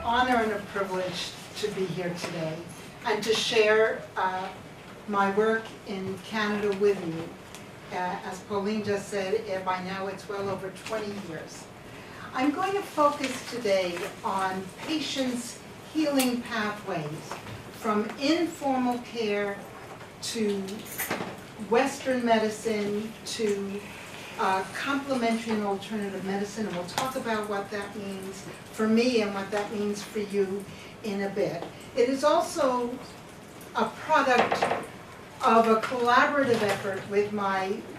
honor and a privilege to be here today and to share my work in Canada with you. As Pauline just said, by now it's well over 20 years. I'm going to focus today on patients' healing pathways from informal care to Western medicine to complementary and alternative medicine, and we'll talk about what that means for me and what that means for you in a bit. It is also a product of a collaborative effort with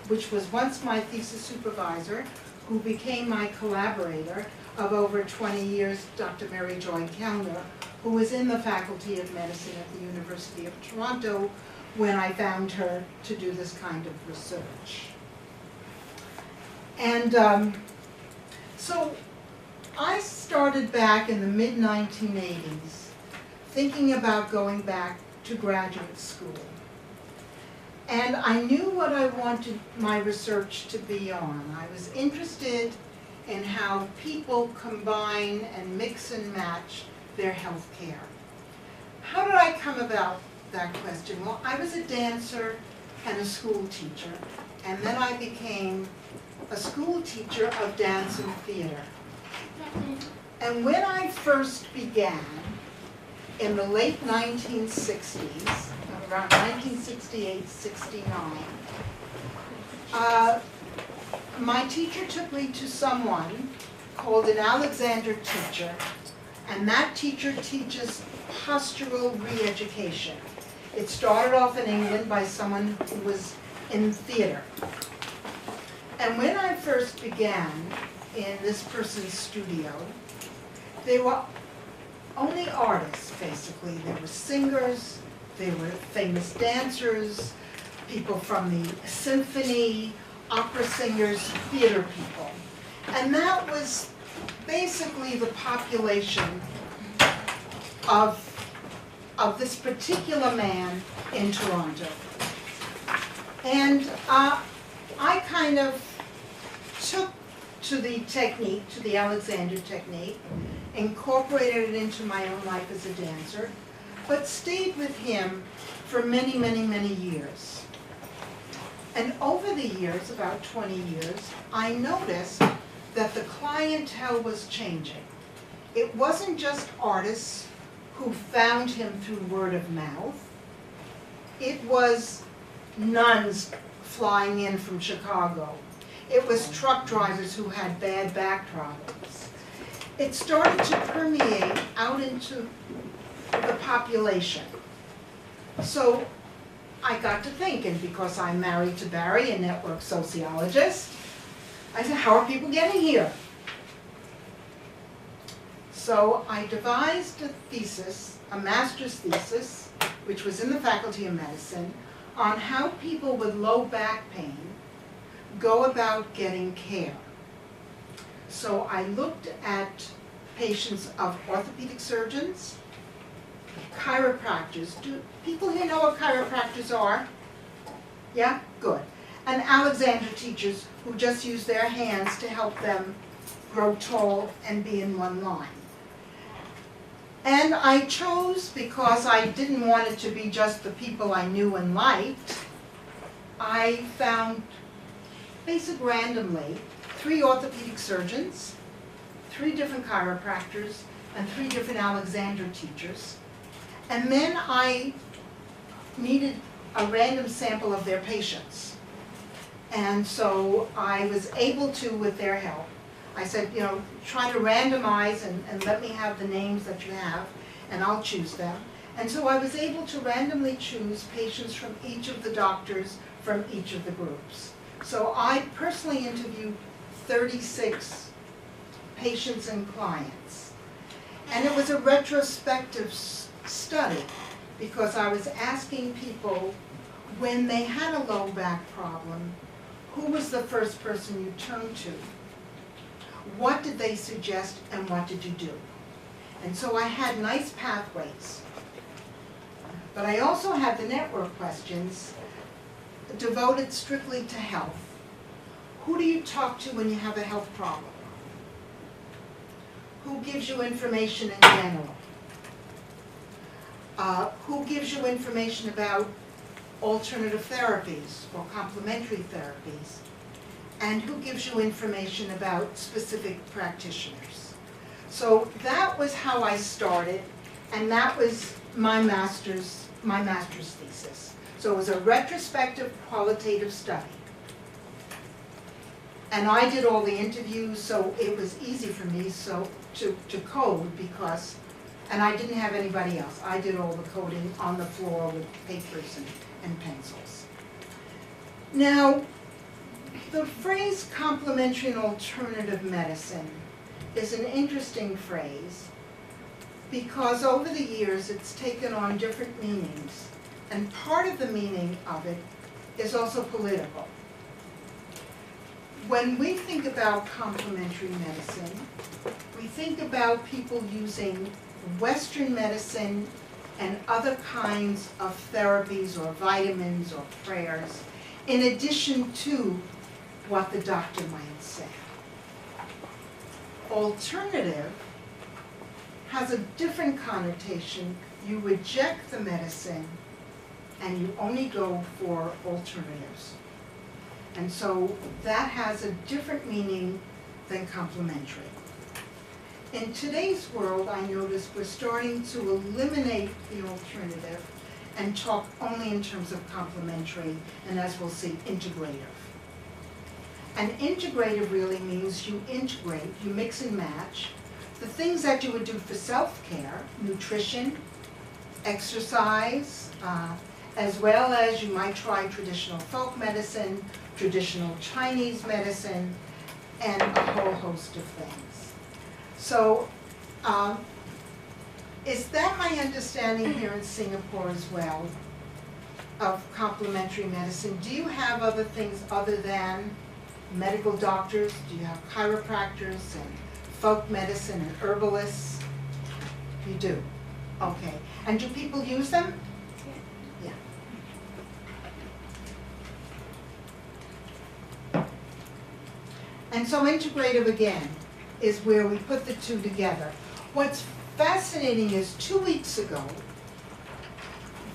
which was once my thesis supervisor, who became my collaborator of over 20 years, Dr. Merrily Kelner, who was in the Faculty of Medicine at the University of Toronto when I found her to do this kind of research. And so I started back in the mid-1980s thinking about going back to graduate school. And I knew what I wanted my research to be on. I was interested in how people combine and mix and match their health care. How did I come about that question? Well, I was a dancer and a school teacher, and then I became a school teacher of dance and theater. And when I first began, in the late 1960s, around 1968-69, my teacher took me to someone called an Alexander teacher, and that teacher teaches postural re-education. It started off in England by someone who was in theater. And when I first began in this person's studio, they were only artists, basically. They were singers, they were famous dancers, people from the symphony, opera singers, theater people. And that was basically the population of this particular man in Toronto. And I kind of took to the technique, to the Alexander technique, incorporated it into my own life as a dancer, but stayed with him for many, many, many years. And over the years, about 20 years, I noticed that the clientele was changing. It wasn't just artists who found him through word of mouth. It was nuns flying in from Chicago. It was truck drivers who had bad back problems. It started to permeate out into the population. So I got to thinking, because I'm married to Barry, a network sociologist, I said, how are people getting here? So I devised a thesis, a master's thesis, which was in the Faculty of Medicine, on how people with low back pain go about getting care. So I looked at patients of orthopedic surgeons, chiropractors. Do people here know what chiropractors are? Yeah? Good. And Alexander teachers who just use their hands to help them grow tall and be in one line. And I chose, because I didn't want it to be just the people I knew and liked, I found, basically randomly, 3 orthopedic surgeons, 3 different chiropractors, and 3 different Alexander teachers. And then I needed a random sample of their patients. And so I was able to, with their help, I said, you know, try to randomize and let me have the names that you have, and I'll choose them. And so I was able to randomly choose patients from each of the doctors from each of the groups. So I personally interviewed 36 patients and clients. And it was a retrospective study, because I was asking people, when they had a low back problem, who was the first person you turned to? What did they suggest, and what did you do? And so I had nice pathways. But I also had the network questions devoted strictly to health. Who do you talk to when you have a health problem? Who gives you information in general? Who gives you information about alternative therapies or complementary therapies? And who gives you information about specific practitioners? So that was how I started, and that was my master's thesis. So it was a retrospective qualitative study. And I did all the interviews, so it was easy for me to code because, and I didn't have anybody else. I did all the coding on the floor with papers and pencils. Now, the phrase complementary and alternative medicine is an interesting phrase because over the years it's taken on different meanings, and part of the meaning of it is also political. When we think about complementary medicine, we think about people using Western medicine and other kinds of therapies or vitamins or prayers in addition to what the doctor might say. Alternative has a different connotation. You reject the medicine and you only go for alternatives. And so that has a different meaning than complementary. In today's world, I notice we're starting to eliminate the alternative and talk only in terms of complementary, and as we'll see, integrative. And integrative really means you integrate, you mix and match the things that you would do for self-care, nutrition, exercise, as well as you might try traditional folk medicine, traditional Chinese medicine, and a whole host of things. So, is that my understanding here in Singapore as well of complementary medicine? Do you have other things other than medical doctors? Do you have chiropractors and folk medicine and herbalists? You do? Okay. And do people use them? Yeah. And so integrative, again, is where we put the two together. What's fascinating is 2 weeks ago,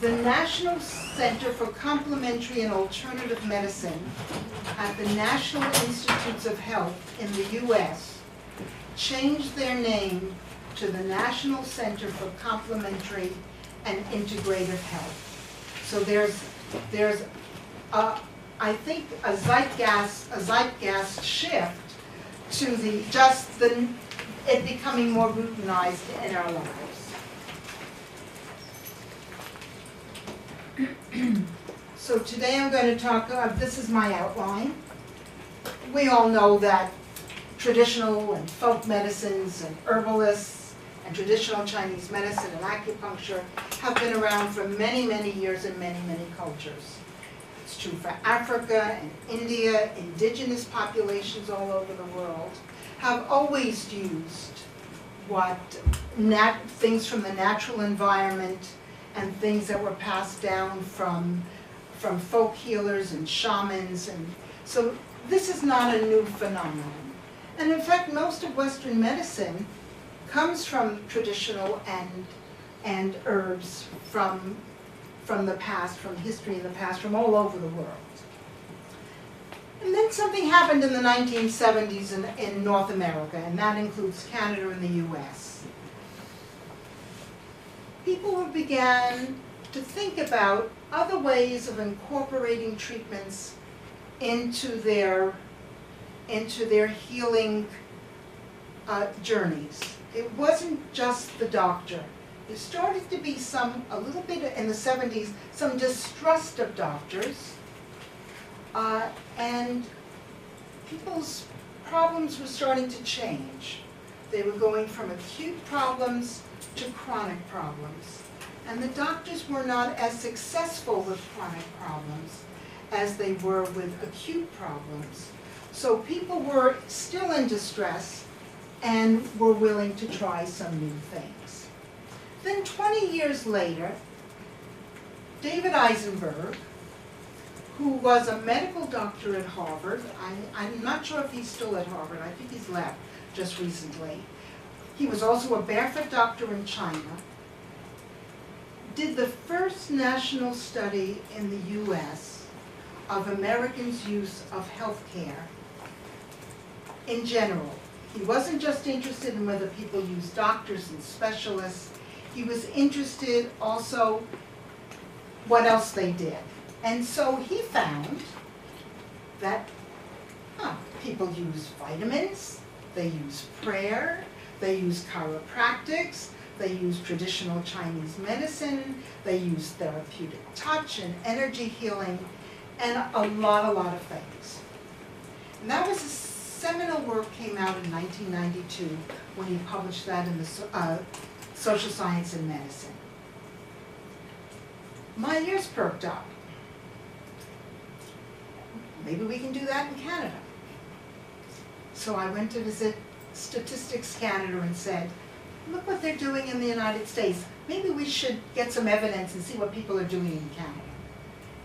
the National Center for Complementary and Alternative Medicine at the National Institutes of Health in the US changed their name to the National Center for Complementary and Integrative Health. So there's I think a zeitgeist shift to it becoming more routinized in our lives. So today I'm going to talk, this is my outline. We all know that traditional and folk medicines and herbalists and traditional Chinese medicine and acupuncture have been around for many, many years in many, many cultures. It's true for Africa and India. Indigenous populations all over the world have always used things from the natural environment and things that were passed down from folk healers and shamans. And so this is not a new phenomenon. And in fact, most of Western medicine comes from traditional and herbs from the past, from history in the past, from all over the world. And then something happened in the 1970s in North America, and that includes Canada and the US. People began to think about other ways of incorporating treatments into their healing journeys. It wasn't just the doctor. There started to be a little bit in the 70s, some distrust of doctors, and people's problems were starting to change. They were going from acute problems to chronic problems. And the doctors were not as successful with chronic problems as they were with acute problems. So people were still in distress and were willing to try some new things. Then 20 years later, David Eisenberg, who was a medical doctor at Harvard, I'm not sure if he's still at Harvard, I think he's left just recently, he was also a barefoot doctor in China, did the first national study in the U.S. of Americans' use of healthcare in general. He wasn't just interested in whether people use doctors and specialists. He was interested also what else they did. And so he found that people use vitamins, they use prayer, they use chiropractics, they use traditional Chinese medicine, they use therapeutic touch and energy healing, and a lot of things. And that was a seminal work, came out in 1992 when he published that in the Social Science and Medicine. My ears perked up. Maybe we can do that in Canada. So I went to visit Statistics Canada and said, look what they're doing in the United States. Maybe we should get some evidence and see what people are doing in Canada.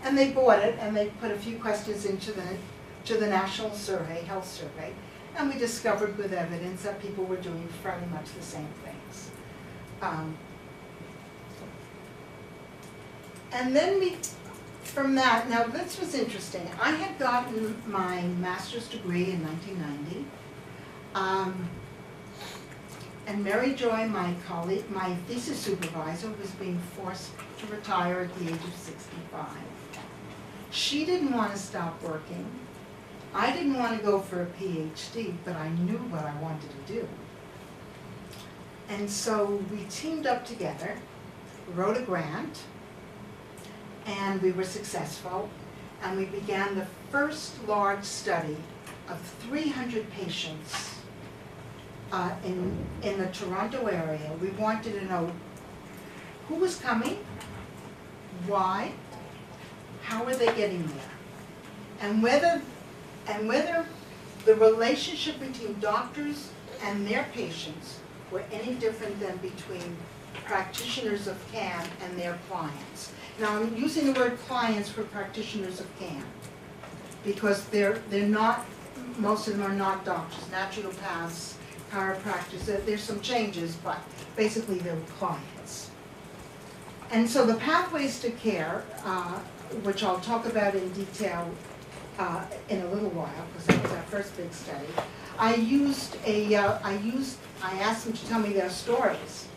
And they bought it, and they put a few questions into the National Survey, Health Survey, and we discovered with evidence that people were doing fairly much the same things. And then from that, now this was interesting. I had gotten my master's degree in 1990. And Mary Joy, my colleague, my thesis supervisor, was being forced to retire at the age of 65. She didn't want to stop working. I didn't want to go for a PhD, but I knew what I wanted to do. And so we teamed up together, wrote a grant, and we were successful. And we began the first large study of 300 patients in the Toronto area. We wanted to know who was coming, why, how are they getting there, and whether the relationship between doctors and their patients were any different than between practitioners of CAM and their clients. Now I'm using the word clients for practitioners of CAM because they're not, most of them are not doctors, naturopaths, chiropractors. There's some changes, but basically they're clients. And so the Pathways to Care, which I'll talk about in detail in a little while, because that was our first big study. I asked them to tell me their stories,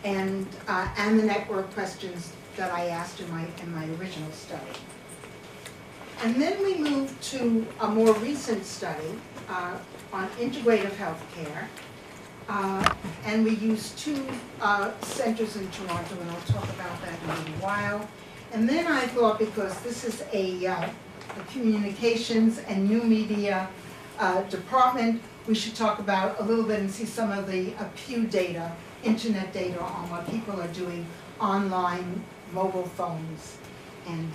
and the network questions that I asked in my original study. And then we moved to a more recent study on integrative healthcare, and we used two centers in Toronto, and I'll talk about that in a little while. And then I thought, because this is a communications and new media department, we should talk about a little bit and see some of the Pew data, internet data on what people are doing online, mobile phones, and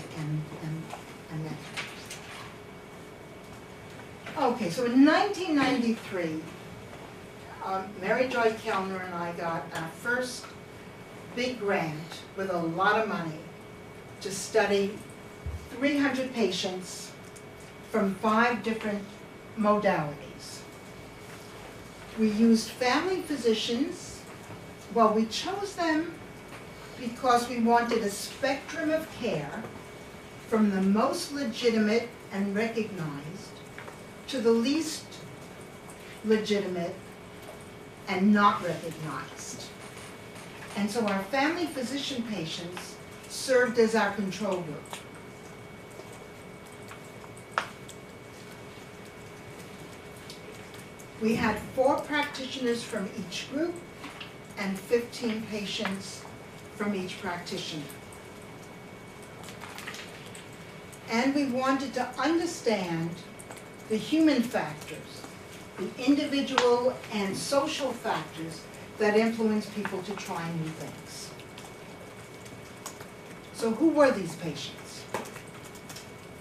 that. Okay, so in 1993, Mary Joy Kelner and I got our first big grant with a lot of money to study 300 patients from 5 different modalities. We used family physicians. Well, we chose them because we wanted a spectrum of care from the most legitimate and recognized to the least legitimate and not recognized. And so our family physician patients served as our control group. We had 4 practitioners from each group and 15 patients from each practitioner. And we wanted to understand the human factors, the individual and social factors that influence people to try new things. So who were these patients?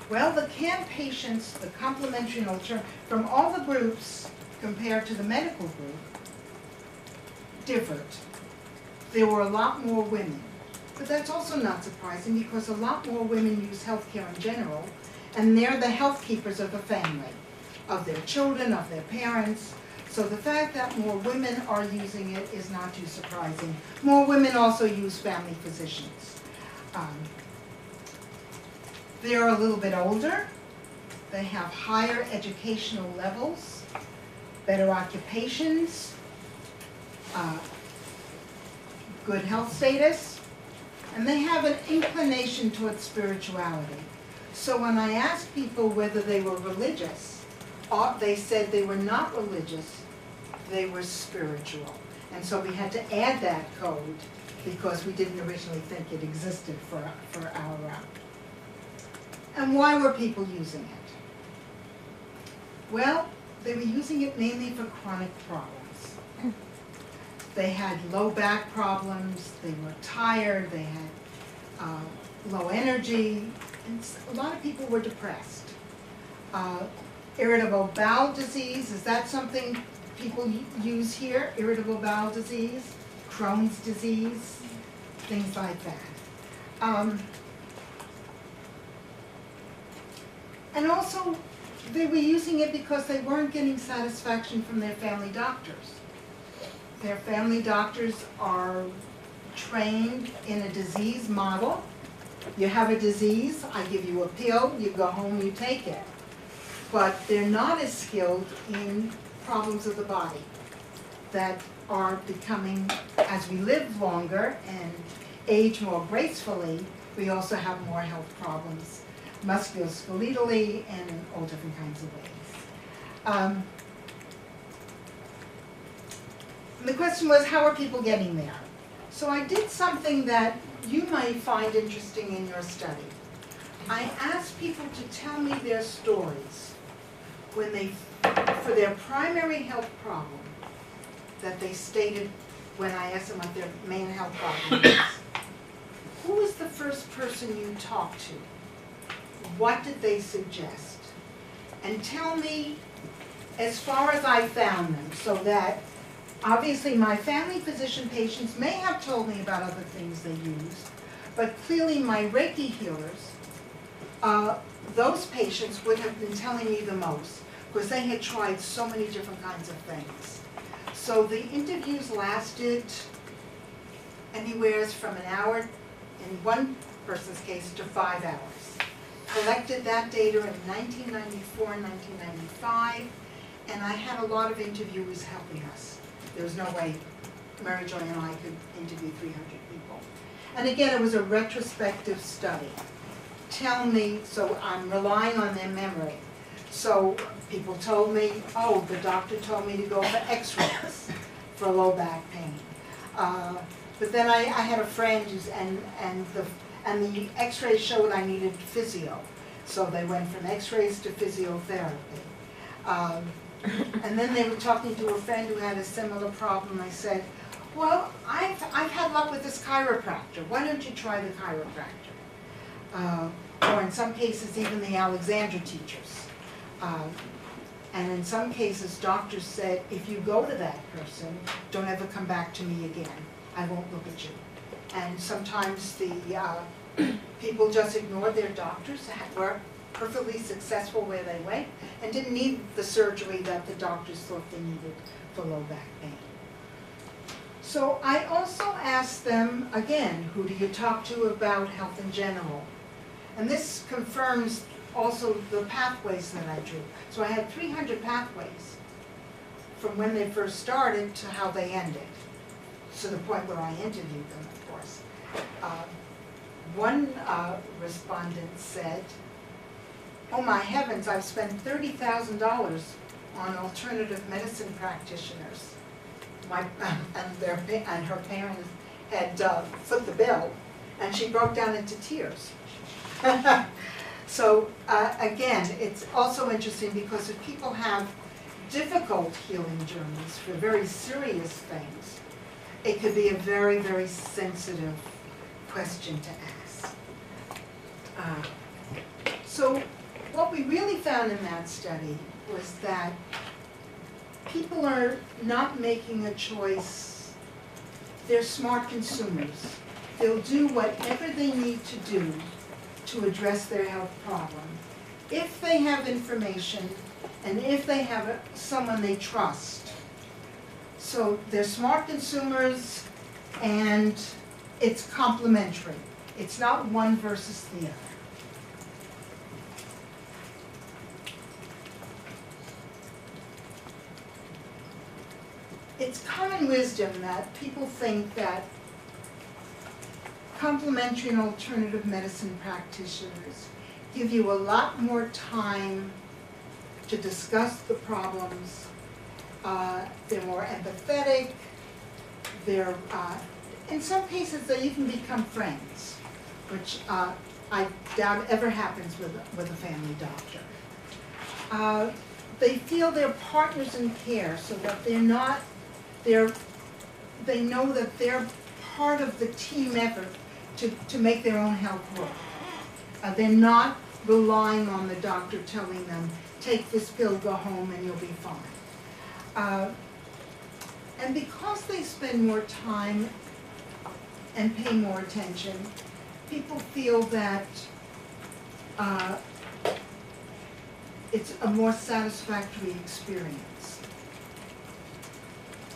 Well, the CAM patients, the complementary and alternative, from all the groups compared to the medical group, differed. There were a lot more women. But that's also not surprising because a lot more women use healthcare in general, and they're the health keepers of the family, of their children, of their parents. So the fact that more women are using it is not too surprising. More women also use family physicians. They're a little bit older. They have higher educational levels, better occupations, good health status, and they have an inclination towards spirituality. So when I asked people whether they were religious, they said they were not religious, they were spiritual. And so we had to add that code because we didn't originally think it existed for our And why were people using it? Well, they were using it mainly for chronic problems. They had low back problems, they were tired, they had low energy, and a lot of people were depressed. Irritable bowel disease, is that something people use here? Irritable bowel disease, Crohn's disease, things like that. And also, they were using it because they weren't getting satisfaction from their family doctors. Their family doctors are trained in a disease model. You have a disease, I give you a pill, you go home, you take it. But they're not as skilled in problems of the body that are becoming, as we live longer and age more gracefully, we also have more health problems, musculoskeletally and in all different kinds of ways. The question was, how are people getting there? So I did something that you might find interesting in your study. I asked people to tell me their stories when they, for their primary health problem that they stated when I asked them what their main health problem is. Who was the first person you talked to? What did they suggest? And tell me as far as I found them, so that obviously my family physician patients may have told me about other things they used, but clearly my Reiki healers, those patients would have been telling me the most, because they had tried so many different kinds of things. So the interviews lasted anywhere from an hour, in one person's case, to 5 hours. Collected that data in 1994 and 1995, and I had a lot of interviewers helping us. There was no way Mary Joy and I could interview 300 people. And again, it was a retrospective study. Tell me, so I'm relying on their memory. So people told me, oh, the doctor told me to go for x-rays for low back pain. But then I had a friend who's, and the x-rays showed I needed physio. So they went from x-rays to physiotherapy. And then they were talking to a friend who had a similar problem. I said, well, I've had luck with this chiropractor. Why don't you try the chiropractor? Or in some cases, even the Alexander teachers. And in some cases, doctors said, if you go to that person, don't ever come back to me again. I won't look at you. And sometimes the people just ignored their doctors, were perfectly successful where they went, and didn't need the surgery that the doctors thought they needed for low back pain. So I also asked them, again, who do you talk to about health in general? And this confirms also the pathways that I drew. So I had 300 pathways from when they first started to how they ended, to the point where I interviewed them, of course. One respondent said, oh my heavens, I've spent $30,000 on alternative medicine practitioners. And her parents had flipped the bill, and she broke down into tears. So again, it's also interesting because if people have difficult healing journeys for very serious things, it could be a very, very sensitive question to ask. So what we really found in that study was that people are not making a choice. They're smart consumers. They'll do whatever they need to do to address their health problem. If they have information and if they have someone they trust So they're smart consumers, and it's complementary. It's not one versus the other. It's common wisdom that people think that complementary and alternative medicine practitioners give you a lot more time to discuss the problems. They're more empathetic. They're, in some cases, they even become friends, which I doubt ever happens with a family doctor. They feel they're partners in care, so that they're not. They know that they're part of the team effort to make their own health work. They're not relying on the doctor telling them, take this pill, go home, and you'll be fine. And because they spend more time and pay more attention, people feel that it's a more satisfactory experience.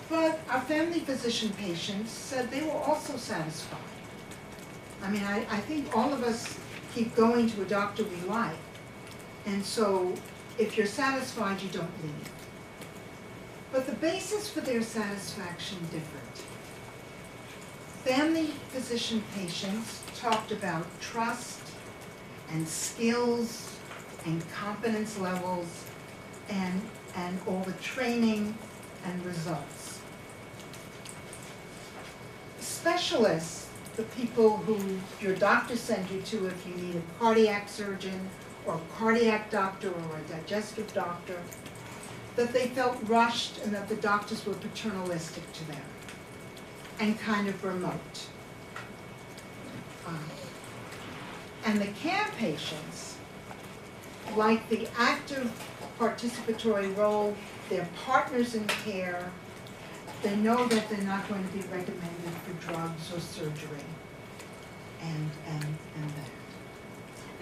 But our family physician patients said they were also satisfied. I mean, I think all of us keep going to a doctor we like. And so if you're satisfied, you don't leave. But the basis for their satisfaction differed. Family physician patients talked about trust and skills and competence levels and all the training and results. Specialists, the people who your doctor sends you to if you need a cardiac surgeon or a cardiac doctor or a digestive doctor, that they felt rushed and that the doctors were paternalistic to them and kind of remote. And the CARE patients, like the active participatory role, they're partners in care. They know that they're not going to be recommended for drugs or surgery and that.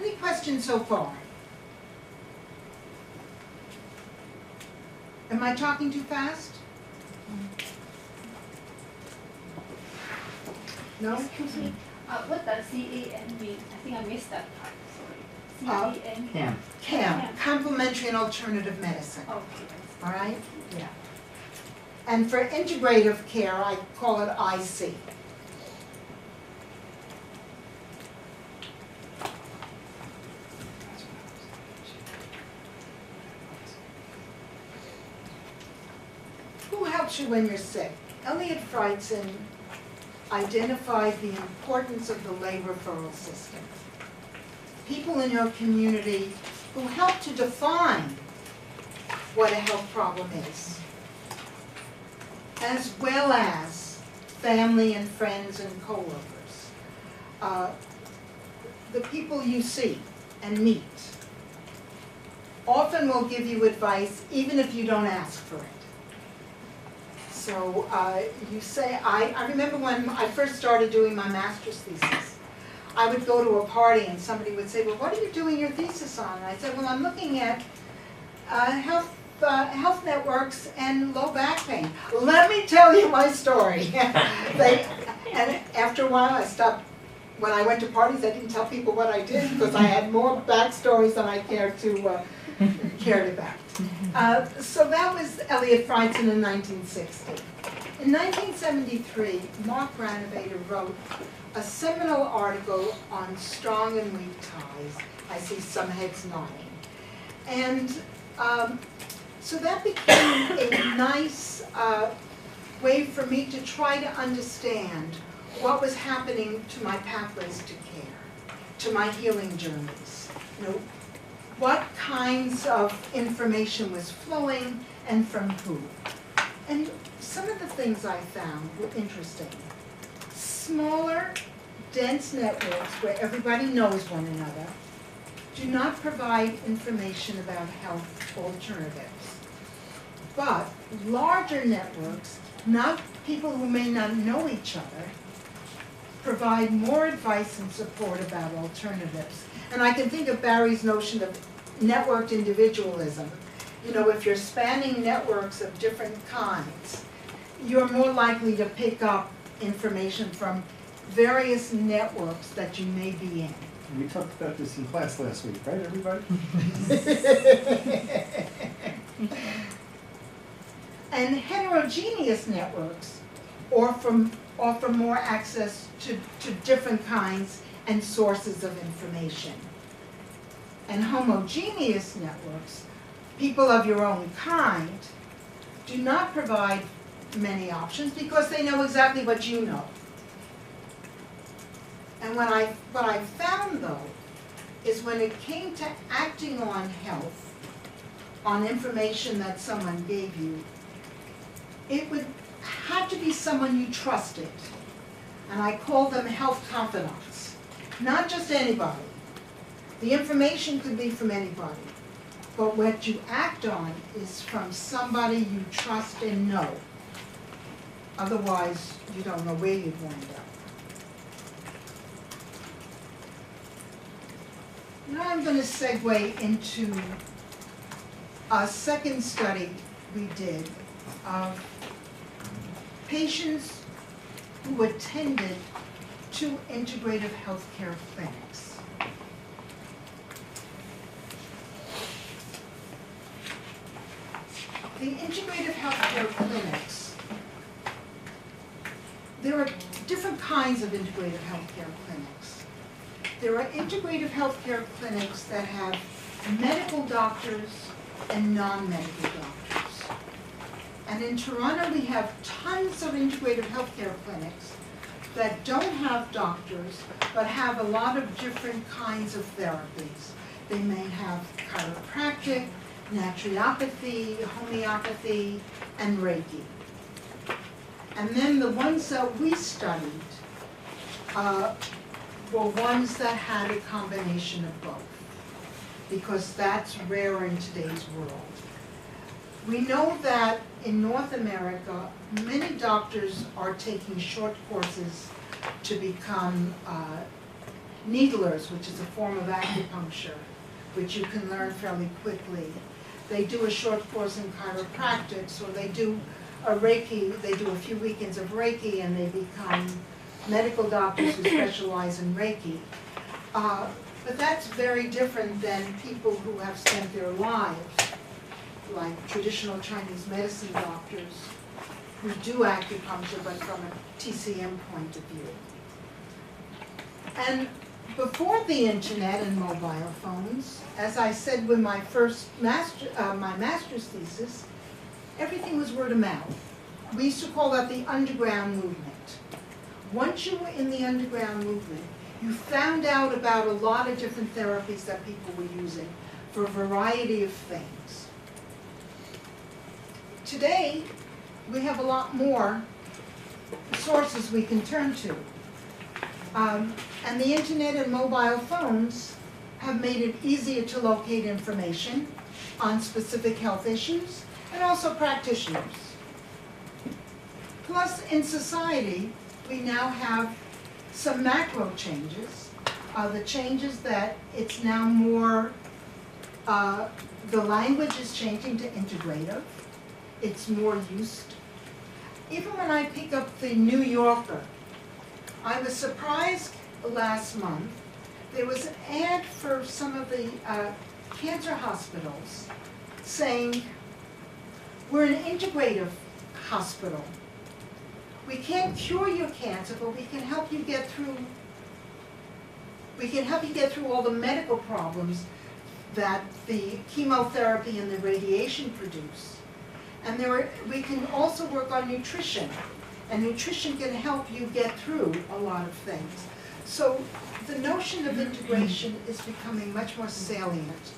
Any questions so far? Am I talking too fast? No? Excuse me. What does CAN mean? I think I missed that part. Sorry. CAN. CAM, Complementary and Alternative Medicine. Okay. All right? Yeah. And for integrative care, I call it IC. Who helps you when you're sick? Elliot Friedson identified the importance of the lay referral system. People in your community who help to define what a health problem is, as well as family and friends and coworkers. The people you see and meet often will give you advice even if you don't ask for it. So you say, I remember when I first started doing my master's thesis, I would go to a party and somebody would say, well, what are you doing your thesis on? And I said, well, I'm looking at health networks and low back pain. Let me tell you my story. And after a while I stopped. When I went to parties, I didn't tell people what I did because I had more backstories than I cared about. So that was Elliot Friedson in 1960. In 1973, Mark Granovator wrote a seminal article on strong and weak ties. I see some heads nodding. And so that became a nice way for me to try to understand what was happening to my pathways to care, to my healing journeys. You know, what kinds of information was flowing and from who. And some of the things I found were interesting. Smaller, dense networks where everybody knows one another do not provide information about health alternatives. But larger networks, not people who may not know each other, provide more advice and support about alternatives. And I can think of Barry's notion of networked individualism. You know, if you're spanning networks of different kinds, you're more likely to pick up information from various networks that you may be in. We talked about this in class last week, right, everybody? And heterogeneous networks offer more access to different kinds and sources of information. And homogeneous networks, people of your own kind, do not provide many options because they know exactly what you know. And what I found, though, is when it came to acting on health, on information that someone gave you, it would have to be someone you trusted. And I call them health confidants. Not just anybody. The information could be from anybody. But what you act on is from somebody you trust and know. Otherwise, you don't know where you'd wind up. Now I'm going to segue into a second study we did of patients who attended 2 integrative healthcare clinics. The integrative healthcare clinics, there are different kinds of integrative healthcare clinics. There are integrative healthcare clinics that have medical doctors and non-medical doctors. And in Toronto, we have tons of integrative healthcare clinics that don't have doctors, but have a lot of different kinds of therapies. They may have chiropractic, naturopathy, homeopathy, and Reiki. And then the ones that we studied were ones that had a combination of both, because that's rare in today's world. We know that in North America, many doctors are taking short courses to become needlers, which is a form of acupuncture, which you can learn fairly quickly. They do a short course in chiropractic, or they do a Reiki, they do a few weekends of Reiki, and they become medical doctors who specialize in Reiki. But that's very different than people who have spent their lives, like traditional Chinese medicine doctors, who do acupuncture, but from a TCM point of view. And before the internet and mobile phones, as I said with my first my master's thesis, everything was word of mouth. We used to call that the underground movement. Once you were in the underground movement, you found out about a lot of different therapies that people were using for a variety of things. Today, we have a lot more sources we can turn to. And the internet and mobile phones have made it easier to locate information on specific health issues and also practitioners. Plus, in society, we now have some macro changes. The changes that it's now more, the language is changing to integrative. It's more used. Even when I pick up the New Yorker, I was surprised last month. There was an ad for some of the cancer hospitals saying, we're an integrative hospital. We can't cure your cancer, but we can help you get through. We can help you get through all the medical problems that the chemotherapy and the radiation produce. And we can also work on nutrition, and nutrition can help you get through a lot of things. So the notion of integration is becoming much more salient.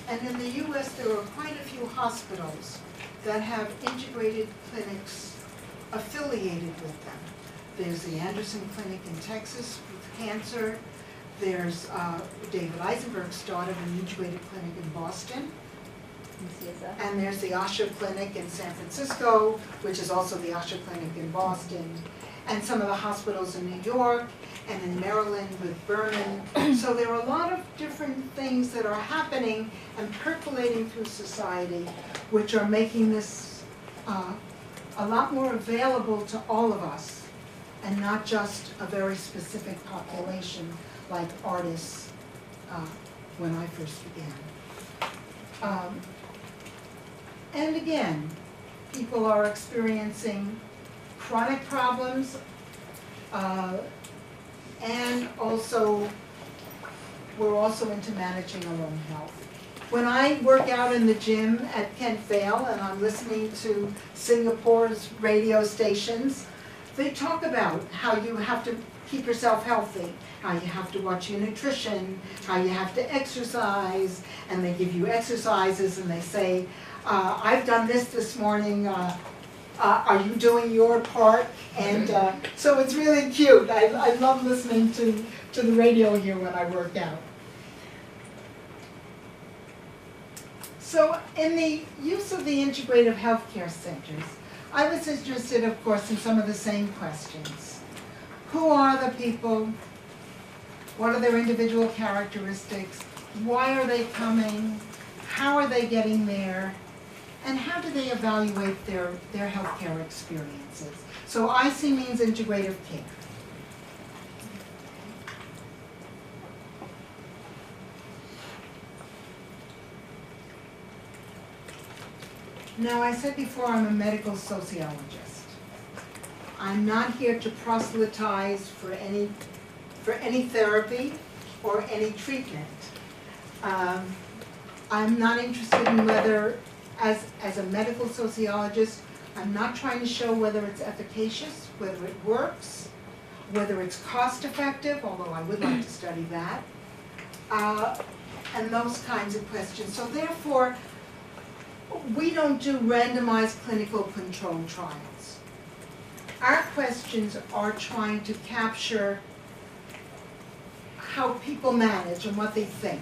And in the US, there are quite a few hospitals that have integrated clinics affiliated with them. There's the Anderson Clinic in Texas with cancer. There's David Eisenberg started an integrated clinic in Boston. And there's the Asha Clinic in San Francisco, which is also the Asha Clinic in Boston. And some of the hospitals in New York and in Maryland with Berman. So there are a lot of different things that are happening and percolating through society, which are making this a lot more available to all of us and not just a very specific population like artists when I first began. And again, people are experiencing chronic problems and also we're also into managing our own health. When I work out in the gym at Kent Vale and I'm listening to Singapore's radio stations, they talk about how you have to keep yourself healthy, how you have to watch your nutrition, how you have to exercise, and they give you exercises and they say, I've done this morning, are you doing your part? And so it's really cute. I love listening to the radio here when I work out. So in the use of the integrative healthcare centers, I was interested, of course, in some of the same questions. Who are the people? What are their individual characteristics? Why are they coming? How are they getting there? And how do they evaluate their healthcare experiences? So IC means integrative care. Now, I said before I'm a medical sociologist. I'm not here to proselytize for any therapy or any treatment. I'm not interested in whether, as a medical sociologist, I'm not trying to show whether it's efficacious, whether it works, whether it's cost effective, although I would like to study that, and those kinds of questions. So therefore, we don't do randomized clinical control trials. Our questions are trying to capture how people manage and what they think.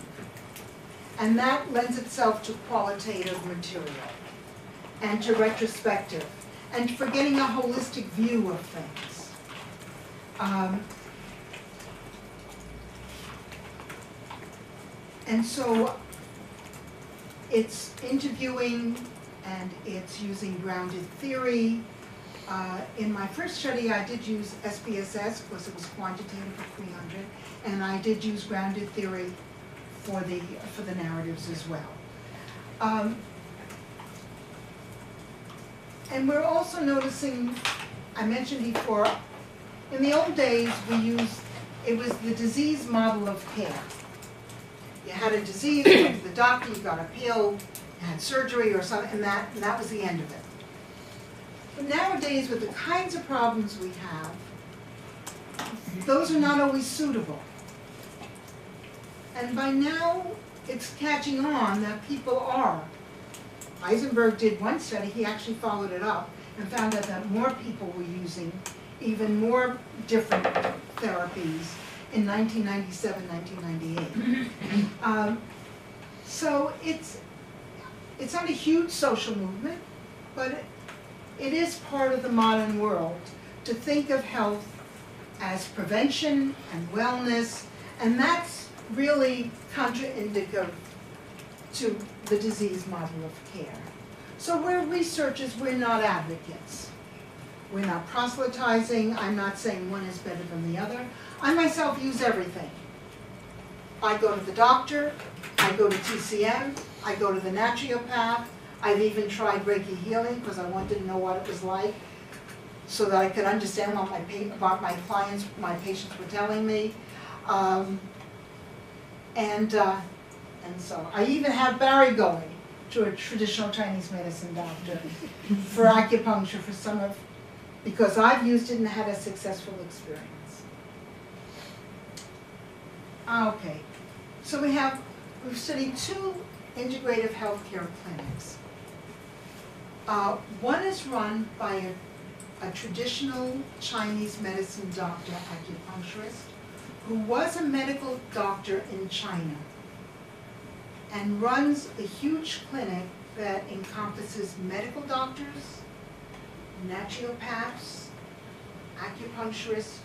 And that lends itself to qualitative material and to retrospective and for getting a holistic view of things. And so it's interviewing and it's using grounded theory. In my first study, I did use SPSS because it was quantitative for 300, and I did use grounded theory for the narratives as well. And we're also noticing, I mentioned before, in the old days it was the disease model of care. You had a disease, you went to the doctor, you got a pill, you had surgery or something, and that was the end of it. But nowadays, with the kinds of problems we have, those are not always suitable. And by now, it's catching on that people are. Eisenberg did one study, he actually followed it up, and found out that more people were using even more different therapies in 1997, 1998. So it's not a huge social movement, but it is part of the modern world to think of health as prevention and wellness, and that's really contraindicative to the disease model of care. So we're researchers, we're not advocates. We're not proselytizing, I'm not saying one is better than the other. I myself use everything. I go to the doctor, I go to TCM, I go to the naturopath, I've even tried Reiki healing because I wanted to know what it was like so that I could understand what my patients were telling me. And so I even have Barry going to a traditional Chinese medicine doctor for acupuncture for because I've used it and had a successful experience. Okay, so we've studied 2 integrative healthcare clinics. One is run by a traditional Chinese medicine doctor, acupuncturist, who was a medical doctor in China and runs a huge clinic that encompasses medical doctors, naturopaths, acupuncturists,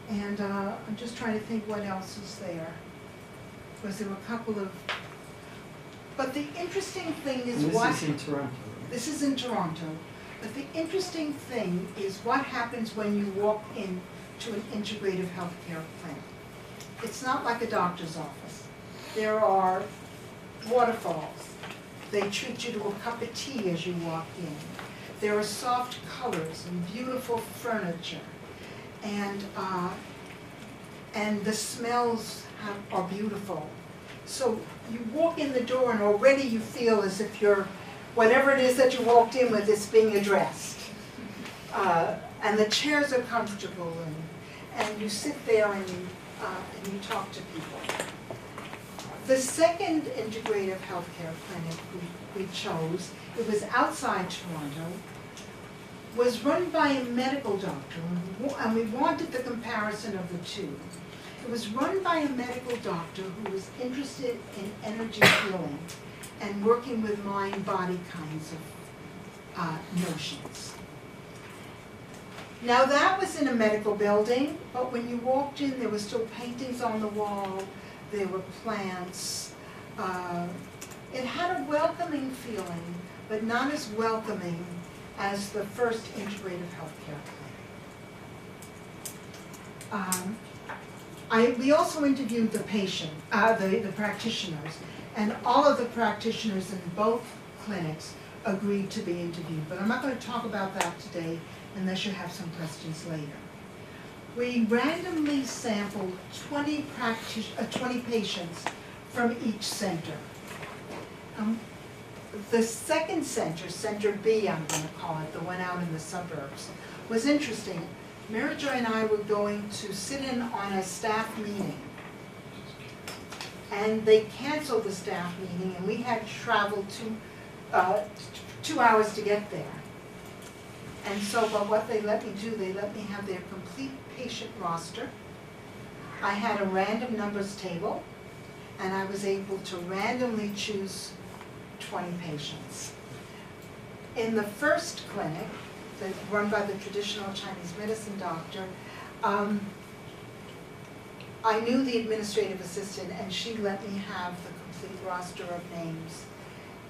and I'm just trying to think what else is there. Because there were a couple of, but the interesting thing is This is in Toronto. This is in Toronto. But the interesting thing is what happens when you walk in to an integrative healthcare clinic. It's not like a doctor's office. There are waterfalls. They treat you to a cup of tea as you walk in. There are soft colors and beautiful furniture. And the smells are beautiful. So you walk in the door and already you feel as if you're, whatever it is that you walked in with is being addressed. And the chairs are comfortable and you sit there and you talk to people. The second integrative healthcare clinic we chose, it was outside Toronto, was run by a medical doctor, and we wanted the comparison of the two. It was run by a medical doctor who was interested in energy healing and working with mind-body kinds of notions. Now that was in a medical building, but when you walked in, there were still paintings on the wall, there were plants. It had a welcoming feeling, but not as welcoming as the first integrative healthcare clinic. We also interviewed the practitioners, and all of the practitioners in both clinics agreed to be interviewed. But I'm not going to talk about that today unless you have some questions later. We randomly sampled 20 patients from each center. The second center, Center B I'm going to call it, the one out in the suburbs, was interesting. Mary Jo and I were going to sit in on a staff meeting. And they canceled the staff meeting and we had traveled 2 hours to get there. And so, but what they let me do, they let me have their complete patient roster. I had a random numbers table, and I was able to randomly choose 20 patients. In the first clinic, run by the traditional Chinese medicine doctor, I knew the administrative assistant, and she let me have the complete roster of names,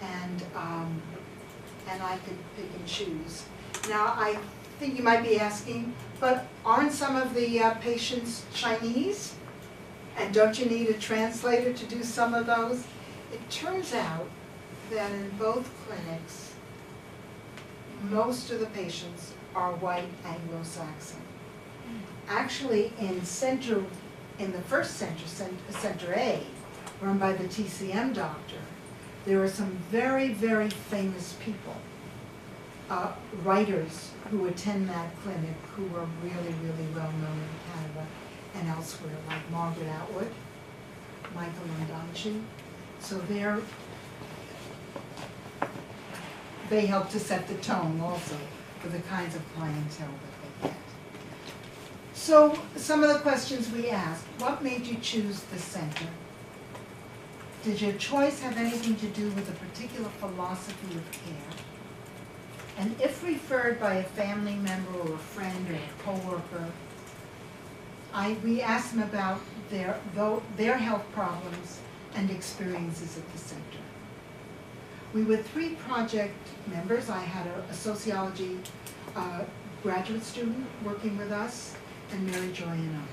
and I could pick and choose. Now, I think you might be asking, but aren't some of the patients Chinese? And don't you need a translator to do some of those? It turns out that in both clinics, most of the patients are white Anglo-Saxon. Actually, in the first center, Center A, run by the TCM doctor, there are some very, very famous people. Writers who attend that clinic who are really, really well known in Canada and elsewhere, like Margaret Atwood, Michael Ondaatje. So they help to set the tone also for the kinds of clientele that they get. So some of the questions we asked: what made you choose the center? Did your choice have anything to do with a particular philosophy of care? And if referred by a family member or a friend or a coworker, we asked them about their health problems and experiences at the center. We were 3 project members. I had a sociology graduate student working with us, and Mary Joy and I.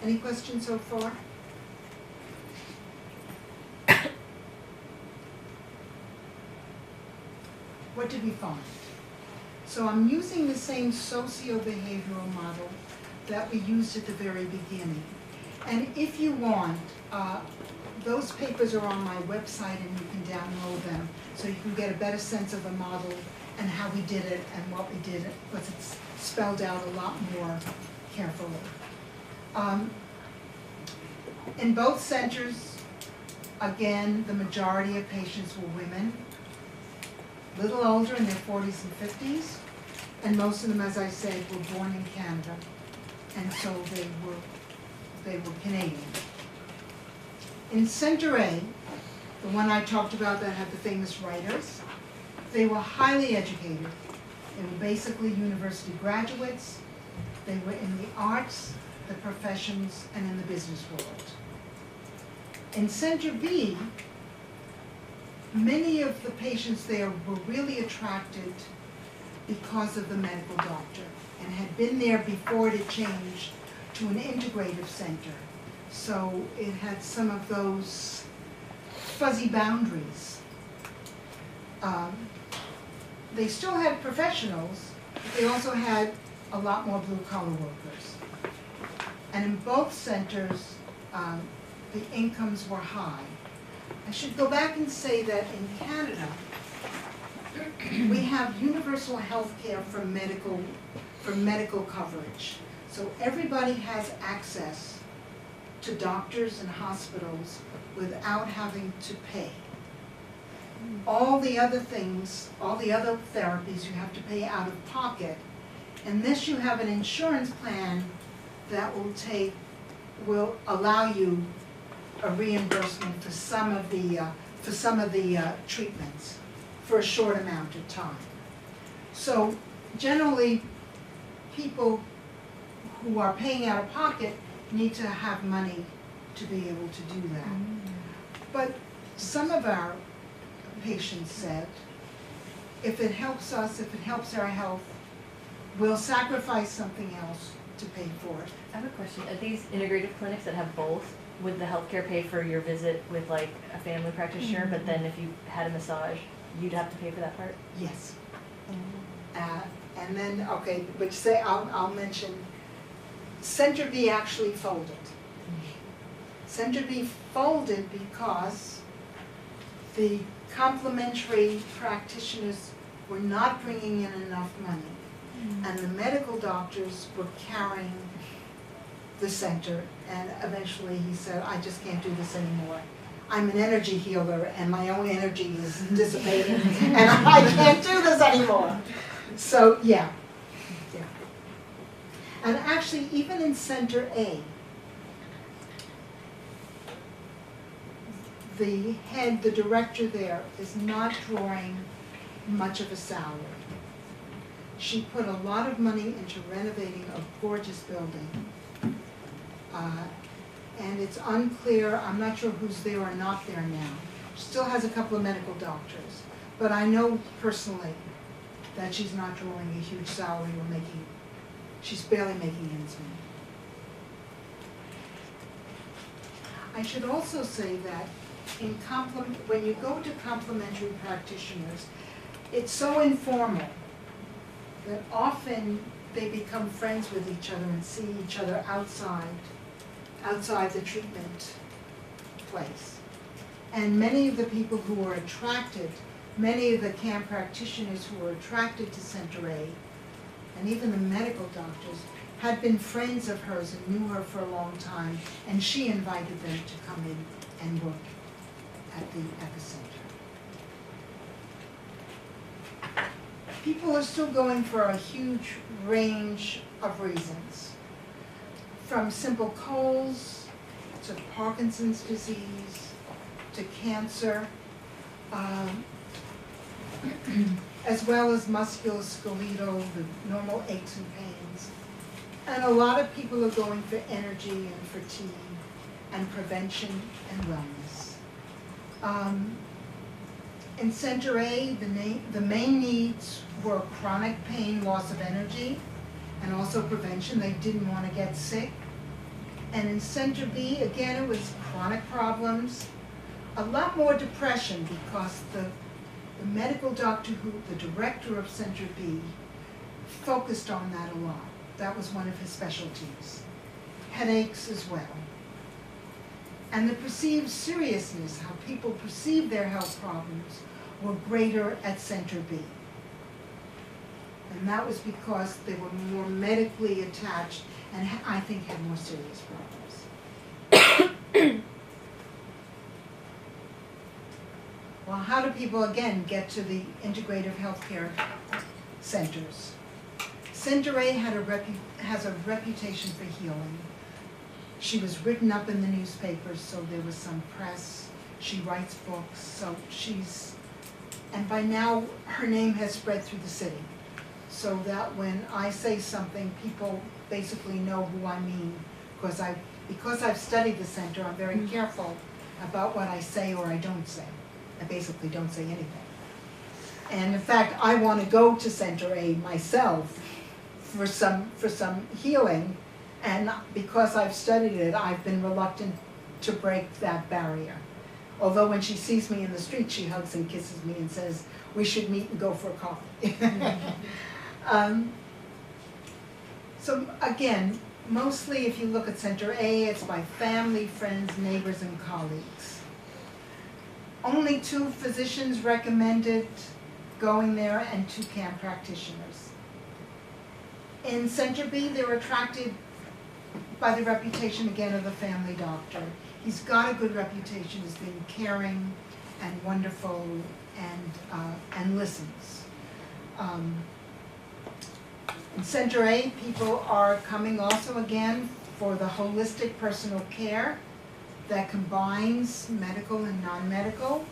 Any questions so far? What did we find? So I'm using the same socio-behavioral model that we used at the very beginning. And if you want, those papers are on my website and you can download them so you can get a better sense of the model and how we did it and what we did, because it's spelled out a lot more carefully. In both centers, again, the majority of patients were women, little older, in their 40s and 50s, and most of them, as I said, were born in Canada, and so they were Canadian. In Center A, the one I talked about that had the famous writers, they were highly educated. They were basically university graduates. They were in the arts, the professions, and in the business world. In Center B, many of the patients there were really attracted because of the medical doctor and had been there before it had changed to an integrative center. So it had some of those fuzzy boundaries. They still had professionals, but they also had a lot more blue-collar workers. And in both centers, the incomes were high. I should go back and say that in Canada, we have universal health care for medical coverage. So everybody has access to doctors and hospitals without having to pay. All the other things, all the other therapies you have to pay out of pocket, unless you have an insurance plan that will allow you a reimbursement for some of the treatments for a short amount of time. So generally, people who are paying out of pocket need to have money to be able to do that. But some of our patients said, if it helps us, if it helps our health, we'll sacrifice something else to pay for it. I have a question. Are these integrative clinics that have both, would the healthcare pay for your visit with like a family practitioner, but then if you had a massage, you'd have to pay for that part? Yes. And then, okay, which say, I'll mention, Center B actually folded. Center B folded because the complementary practitioners were not bringing in enough money. And the medical doctors were carrying the center, and eventually he said, I just can't do this anymore. I'm an energy healer and my own energy is dissipating and I can't do this anymore. So yeah. And actually even in Center A, the director there is not drawing much of a salary. She put a lot of money into renovating a gorgeous building. And it's unclear, I'm not sure who's there or not there now. She still has a couple of medical doctors. But I know personally that she's not drawing a huge salary or she's barely making ends meet. I should also say that when you go to complementary practitioners, it's so informal that often they become friends with each other and see each other outside the treatment place. And many of the people who are attracted, many of the CAM practitioners who were attracted to Center A, and even the medical doctors, had been friends of hers and knew her for a long time, and she invited them to come in and work at the center. People are still going for a huge range of reasons, from simple colds to Parkinson's disease to cancer, as well as musculoskeletal, the normal aches and pains. And a lot of people are going for energy and fatigue and prevention and wellness. In Center A, the main needs were chronic pain, loss of energy, and also prevention. They didn't want to get sick. And in Center B, again, it was chronic problems, a lot more depression because the medical doctor the director of Center B, focused on that a lot. That was one of his specialties. Headaches as well. And the perceived seriousness, how people perceive their health problems, were greater at Center B. And that was because they were more medically attached and I think had more serious problems. Well, how do people, again, get to the integrative healthcare centers? Center A has a reputation for healing. She was written up in the newspapers, so there was some press. She writes books, so and by now her name has spread through the city. So that when I say something, people basically know who I mean, because I've studied the center, I'm very careful about what I say or I don't say. I basically don't say anything. And in fact, I want to go to Center A myself for some healing, and because I've studied it, I've been reluctant to break that barrier. Although when she sees me in the street, she hugs and kisses me and says, "We should meet and go for a coffee." So again, mostly if you look at Center A, it's by family, friends, neighbors, and colleagues. Only 2 physicians recommended going there and 2 CAM practitioners. In Center B, they were attracted by the reputation again of the family doctor. He's got a good reputation as being caring and wonderful and listens. In Center A, people are coming also again for the holistic personal care that combines medical and non-medical.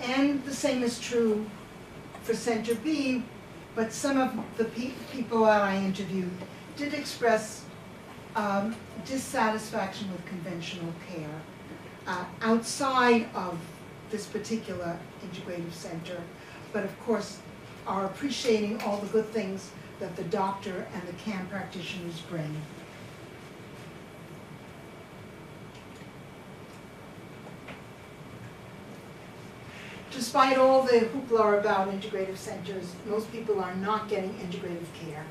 And the same is true for Center B, but some of the people that I interviewed did express dissatisfaction with conventional care outside of this particular integrative center, but of course are appreciating all the good things that the doctor and the CAM practitioners bring. Despite all the hoopla about integrative centers, most people are not getting integrative care.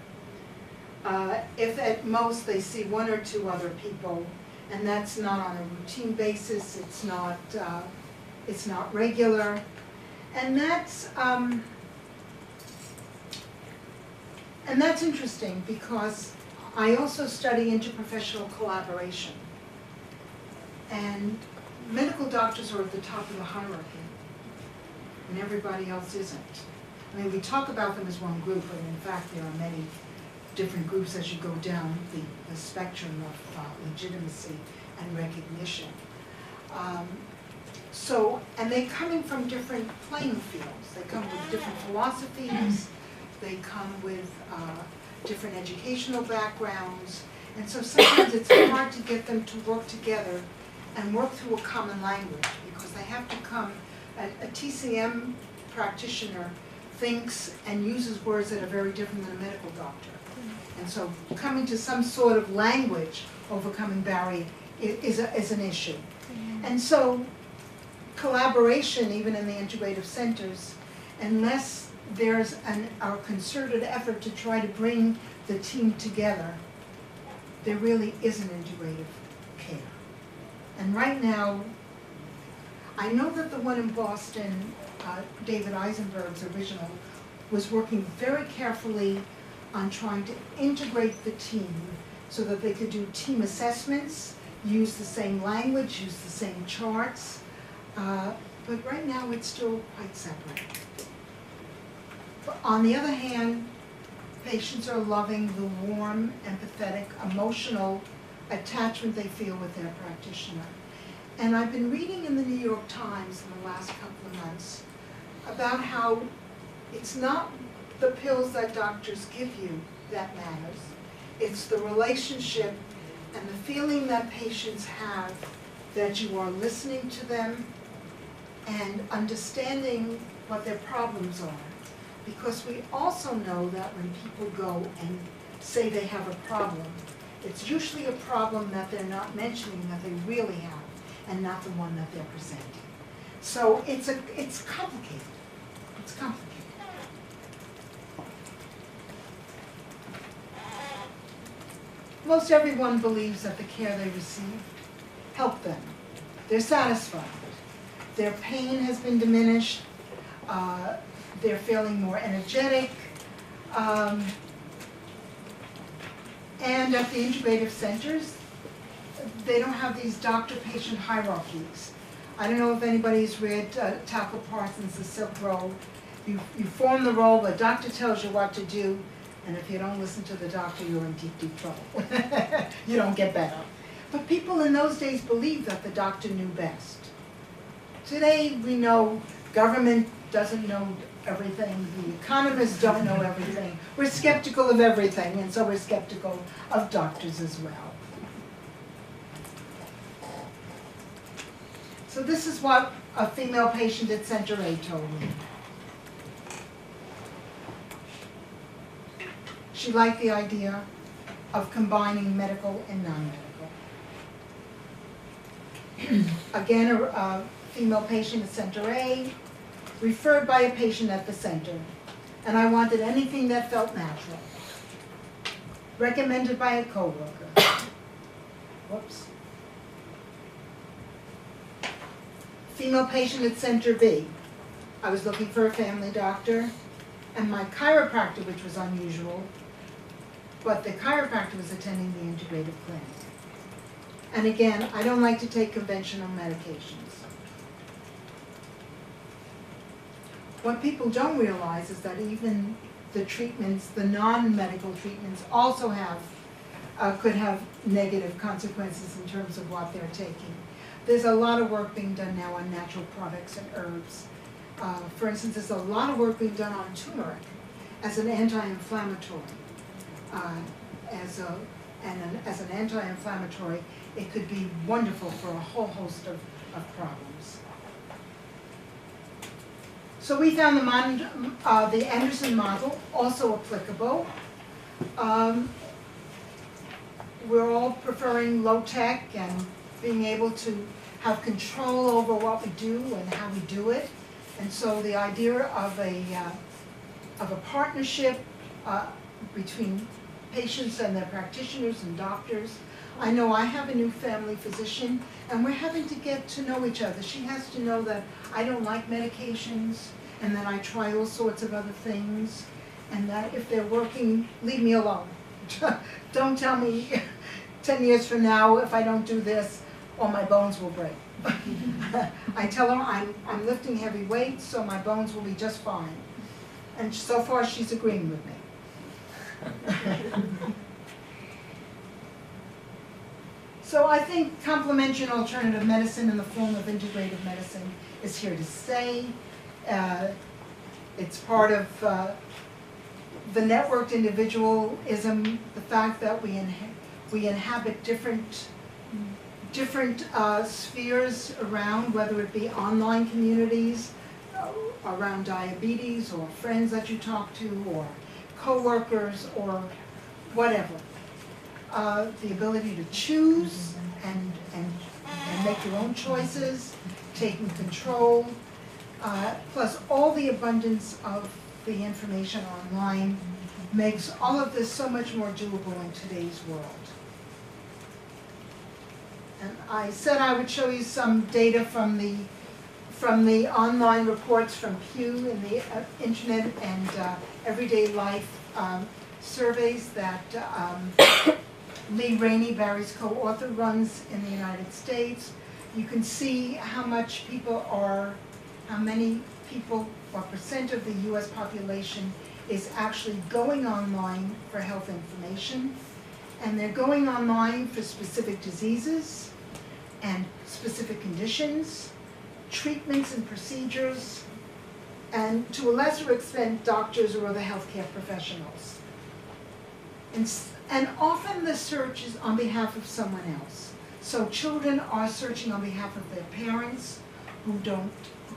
If at most they see 1 or 2 other people, and that's not on a routine basis, it's not regular, and that's interesting because I also study interprofessional collaboration, and medical doctors are at the top of the hierarchy, and everybody else isn't. I mean, we talk about them as one group, but in fact there are many different groups as you go down the spectrum of legitimacy and recognition. And they're coming from different playing fields. They come with different philosophies, they come with different educational backgrounds, and so sometimes it's hard to get them to work together and work through a common language, because they have to come, a TCM practitioner thinks and uses words that are very different than a medical doctor. And so coming to some sort of language, overcoming barrier is an issue. And so collaboration, even in the integrative centers, unless there's a concerted effort to try to bring the team together, there really isn't integrative care. And right now, I know that the one in Boston, David Eisenberg's original, was working very carefully on trying to integrate the team so that they could do team assessments, use the same language, use the same charts, but right now it's still quite separate. But on the other hand, patients are loving the warm, empathetic, emotional attachment they feel with their practitioner. And I've been reading in the New York Times in the last couple of months about how it's not the pills that doctors give you that matters. It's the relationship and the feeling that patients have that you are listening to them and understanding what their problems are. Because we also know that when people go and say they have a problem, it's usually a problem that they're not mentioning that they really have, and not the one that they're presenting. So it's complicated. It's complicated. Most everyone believes that the care they receive helped them. They're satisfied. Their pain has been diminished. They're feeling more energetic. And at the integrative centers, they don't have these doctor-patient hierarchies. I don't know if anybody's read Tackle Parsons' The Silk Road. You form the role, the doctor tells you what to do, and if you don't listen to the doctor, you're in deep, deep trouble. You don't get better. But people in those days believed that the doctor knew best. Today, we know government doesn't know everything, the economists don't know everything. We're skeptical of everything, and so we're skeptical of doctors as well. So this is what a female patient at Center A told me. She liked the idea of combining medical and non-medical. Again, a female patient at Center A, referred by a patient at the center. And I wanted anything that felt natural. Recommended by a coworker. Whoops. Female patient at Center B. I was looking for a family doctor, and my chiropractor, which was unusual, but the chiropractor was attending the integrative clinic. And again, I don't like to take conventional medications. What people don't realize is that even the treatments, the non-medical treatments, also have, could have negative consequences in terms of what they're taking. There's a lot of work being done now on natural products and herbs. For instance, there's a lot of work being done on turmeric as an anti-inflammatory. As an anti-inflammatory, it could be wonderful for a whole host of problems. So we found the Anderson model also applicable. We're all preferring low tech and being able to have control over what we do and how we do it. And so the idea of a partnership between patients and their practitioners and doctors. I know I have a new family physician, and we're having to get to know each other. She has to know that I don't like medications, and that I try all sorts of other things, and that if they're working, leave me alone. Don't tell me 10 years from now, if I don't do this, all my bones will break. I tell her I'm lifting heavy weights, so my bones will be just fine. And so far, she's agreeing with me. So I think complementary and alternative medicine in the form of integrative medicine is here to stay. It's part of the networked individualism, the fact that we inhabit different spheres around, whether it be online communities, around diabetes, or friends that you talk to, or co-workers, or whatever. The ability to choose and make your own choices, taking control, plus all the abundance of the information online makes all of this so much more doable in today's world. And I said I would show you some data from the online reports from Pew in the Internet and Everyday Life surveys that Lee Rainey, Barry's co-author, runs in the United States. You can see how many people, what percent of the US population is actually going online for health information. And they're going online for specific diseases and specific conditions, treatments and procedures, and to a lesser extent, doctors or other healthcare professionals. And often the search is on behalf of someone else. So children are searching on behalf of their parents who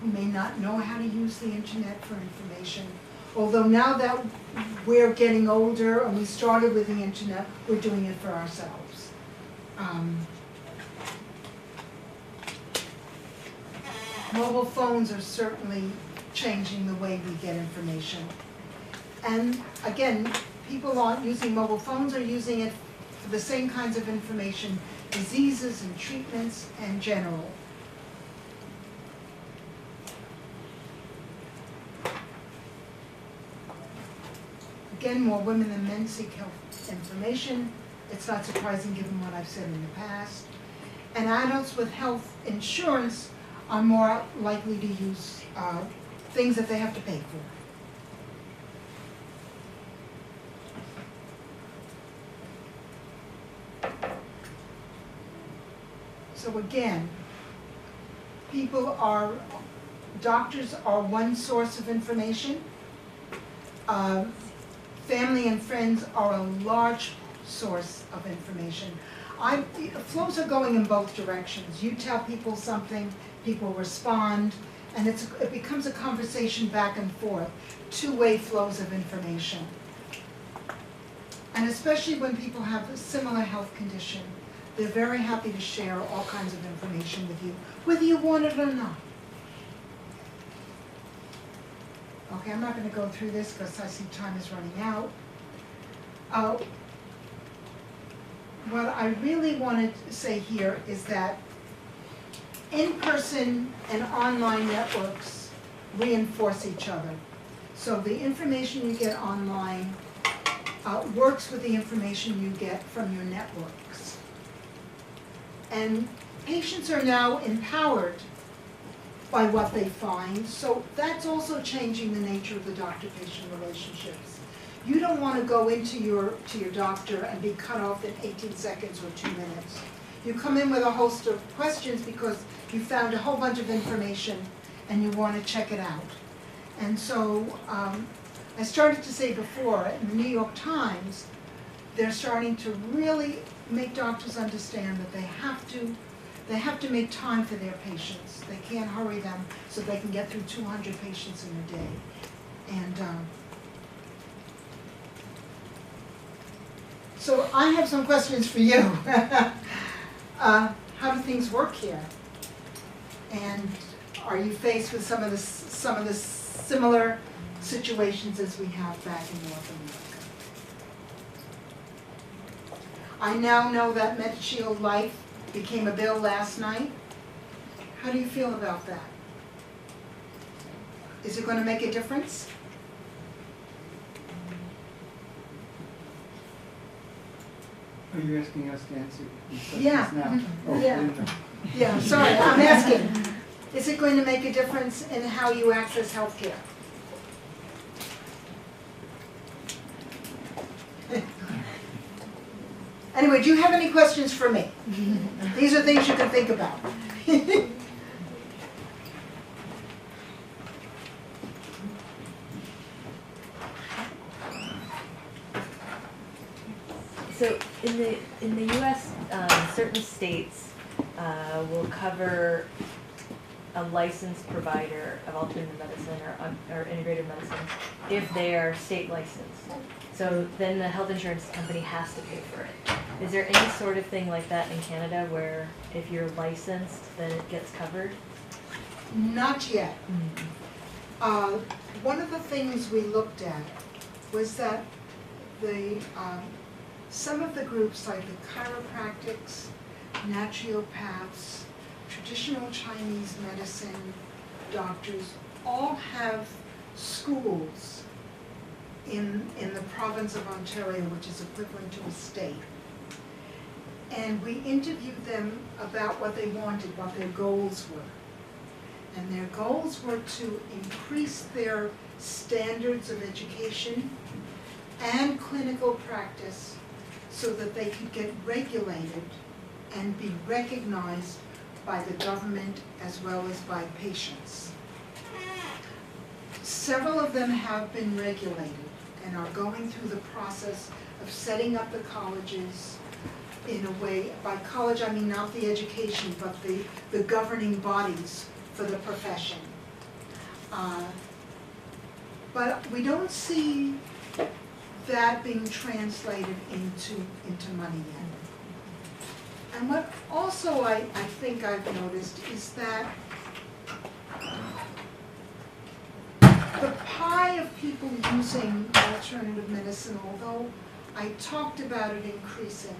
may not know how to use the internet for information. Although now that we're getting older and we started with the internet, we're doing it for ourselves. Mobile phones are certainly changing the way we get information. And again, people aren't using mobile phones, are using it for the same kinds of information, diseases and treatments and general. Again, more women than men seek health information. It's not surprising given what I've said in the past. And adults with health insurance are more likely to use things that they have to pay for. So again, doctors are one source of information. Family and friends are a large source of information. Flows are going in both directions. You tell people something, people respond, and it becomes a conversation back and forth, two-way flows of information. And especially when people have a similar health condition, they're very happy to share all kinds of information with you, whether you want it or not. Okay, I'm not going to go through this because I see time is running out. What I really wanted to say here is that in-person and online networks reinforce each other. So the information you get online works with the information you get from your networks. And patients are now empowered by what they find, so that's also changing the nature of the doctor-patient relationships. You don't want to go into your doctor and be cut off in 18 seconds or 2 minutes. You come in with a host of questions because you found a whole bunch of information and you want to check it out. And so I started to say before, in the New York Times, they're starting to really make doctors understand that they have to make time for their patients. They can't hurry them so they can get through 200 patients in a day. And so I have some questions for you. How do things work here? And are you faced with some of the similar situations as we have back in North America? I now know that MediShield Life became a bill last night. How do you feel about that? Is it going to make a difference? Are you asking us to answer these questions Yeah. now? Oh, Yeah. I didn't know. Yeah, sorry, I'm asking. Is it going to make a difference in how you access healthcare? Anyway, do you have any questions for me? These are things you can think about. So in the U.S., certain states will cover a licensed provider of alternative medicine or integrative medicine if they are state licensed. So then the health insurance company has to pay for it. Is there any sort of thing like that in Canada where if you're licensed, then it gets covered? Not yet. One of the things we looked at was that some of the groups like the chiropractics, naturopaths, traditional Chinese medicine doctors all have schools in the province of Ontario, which is equivalent to a state. And we interviewed them about what they wanted, what their goals were. And their goals were to increase their standards of education and clinical practice so that they could get regulated and be recognized by the government as well as by patients. Several of them have been regulated and are going through the process of setting up the colleges in a way, by college I mean not the education, but the governing bodies for the profession. But we don't see that being translated into money yet. And what also I think I've noticed is that the pie of people using alternative medicine, although I talked about it increasing,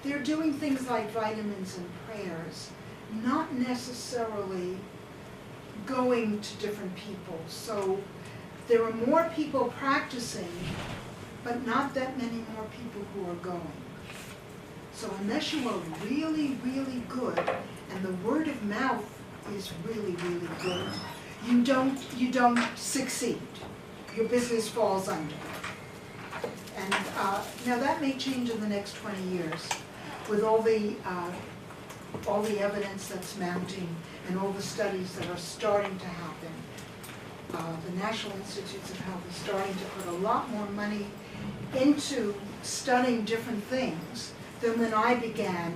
they're doing things like vitamins and prayers, not necessarily going to different people. So there are more people practicing, but not that many more people who are going. So unless you are really, really good, and the word of mouth is really, really good, you don't succeed. Your business falls under. And now that may change in the next 20 years with all the evidence that's mounting and all the studies that are starting to happen. The National Institutes of Health is starting to put a lot more money into studying different things than when I began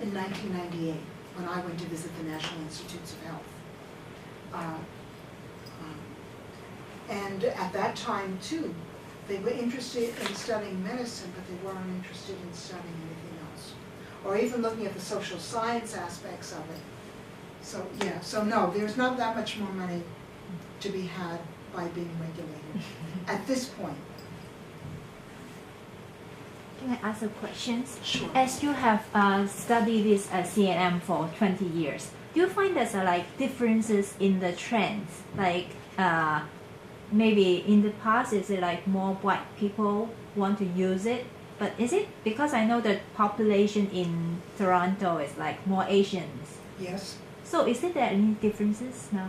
in 1998, when I went to visit the National Institutes of Health. And at that time, too, they were interested in studying medicine, but they weren't interested in studying anything else. Or even looking at the social science aspects of it. So, yeah, so no, there's not that much more money to be had by being regulated at this point. Can I ask a question? Sure. As you have studied this CNM for 20 years, do you find there's like differences in the trends? Like maybe in the past, is it like more white people want to use it? But is it because I know the population in Toronto is like more Asians? Yes. So is there any differences now?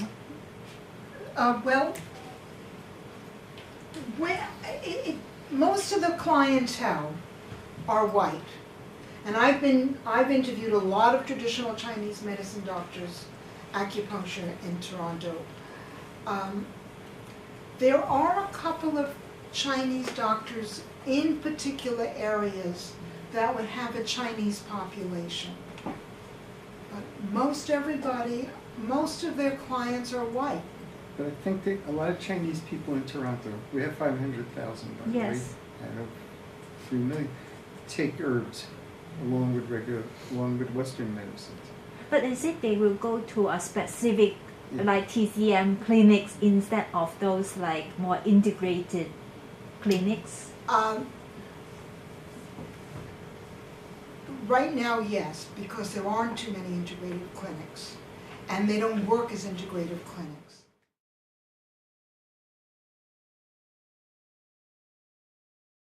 Most of the clientele are white. And I've interviewed a lot of traditional Chinese medicine doctors, acupuncture in Toronto. There are a couple of Chinese doctors in particular areas that would have a Chinese population. But most of their clients are white. But I think that a lot of Chinese people in Toronto, we have 500,000 by the way, Yes. out of 3 million, take herbs along with Western medicines. But is it they will go to a specific Yeah. like TCM clinics instead of those like more integrated clinics? Right now, yes, because there aren't too many integrative clinics, and they don't work as integrative clinics.